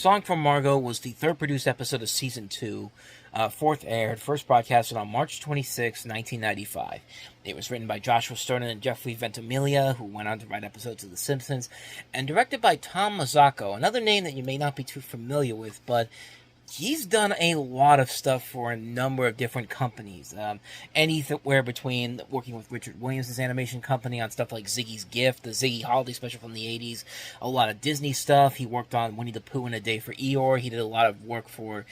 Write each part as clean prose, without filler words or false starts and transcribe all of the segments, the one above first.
Song for Margo was the third produced episode of Season 2, fourth aired, first broadcasted on March 26, 1995. It was written by Joshua Stern and Jeffrey Ventimiglia, who went on to write episodes of The Simpsons, and directed by Tom Mazzocco, another name that you may not be too familiar with, but he's done a lot of stuff for a number of different companies. Anywhere between working with Richard Williams' animation company on stuff like Ziggy's Gift, the Ziggy holiday special from the 80s, a lot of Disney stuff. He worked on Winnie the Pooh and A Day for Eeyore. He did a lot of work for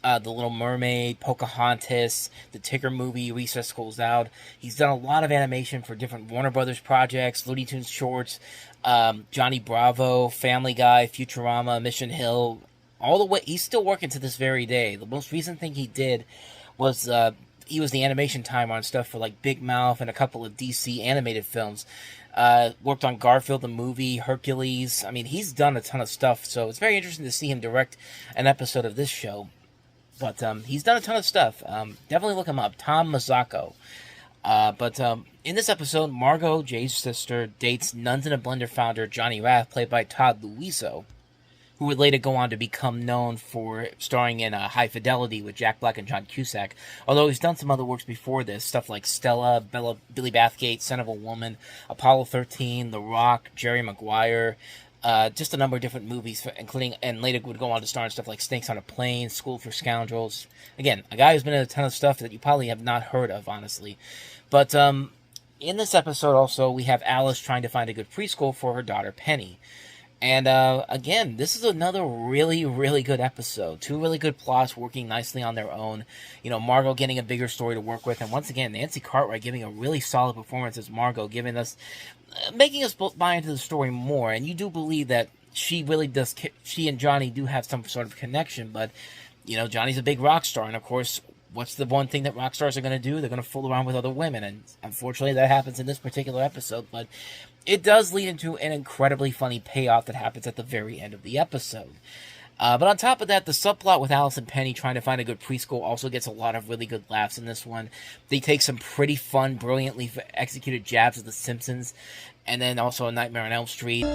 The Little Mermaid, Pocahontas, the Tigger movie, Recess Schools Out. He's done a lot of animation for different Warner Brothers projects, Looney Tunes shorts, Johnny Bravo, Family Guy, Futurama, Mission Hill. All the way, he's still working to this very day. The most recent thing he did was he was the animation timer on stuff for like Big Mouth and a couple of DC animated films. Worked on Garfield the movie, Hercules. I mean, he's done a ton of stuff, so it's very interesting to see him direct an episode of this show. But he's done a ton of stuff. Definitely look him up, Tom Mazzocco. But in this episode, Margo, Jay's sister, dates Nuns In A Blender founder Johnny Raft, played by Todd Luiso, who would later go on to become known for starring in High Fidelity with Jack Black and John Cusack, although he's done some other works before this, stuff like Stella, Billy Bathgate, Son of a Woman, Apollo 13, The Rock, Jerry Maguire, just a number of different movies, including, and later would go on to star in stuff like Snakes on a Plane, School for Scoundrels. Again, a guy who's been in a ton of stuff that you probably have not heard of, honestly. But in this episode also, we have Alice trying to find a good preschool for her daughter Penny. And, again, this is another really, really good episode. Two really good plots working nicely on their own. You know, Margo getting a bigger story to work with. And once again, Nancy Cartwright giving a really solid performance as Margo, giving us, making us buy into the story more. And you do believe that she really does, she and Johnny do have some sort of connection. But, you know, Johnny's a big rock star. And, of course, what's the one thing that rock stars are going to do? They're going to fool around with other women. And, unfortunately, that happens in this particular episode. But it does lead into an incredibly funny payoff that happens at the very end of the episode. But on top of that, the subplot with Alice and Penny trying to find a good preschool also gets a lot of really good laughs in this one. They take some pretty fun, brilliantly executed jabs at The Simpsons, and then also A Nightmare on Elm Street.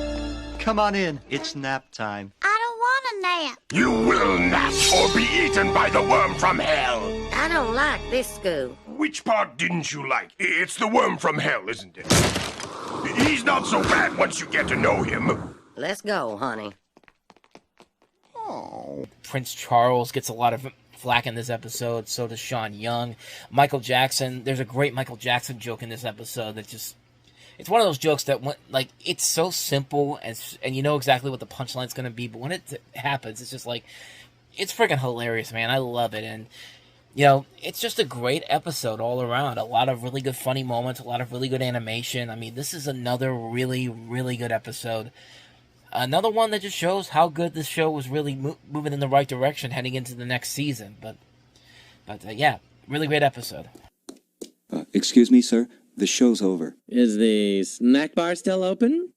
Come on in, it's nap time. I don't want a nap. You will nap or be eaten by the worm from hell. I don't like this school. Which part didn't you like? It's the worm from hell, isn't it? He's not so bad once you get to know him. Let's go, honey. Oh. Prince Charles gets a lot of flack in this episode, so does Sean Young. Michael Jackson, there's a great Michael Jackson joke in this episode that just, it's one of those jokes that, like, it's so simple, and you know exactly what the punchline's going to be, but when it happens, it's just like, it's freaking hilarious, man. I love it, and you know, it's just a great episode all around. A lot of really good funny moments, a lot of really good animation. I mean, this is another really, really good episode. Another one that just shows how good this show was really moving in the right direction heading into the next season. But yeah, really great episode. Excuse me, sir. The show's over. Is the snack bar still open?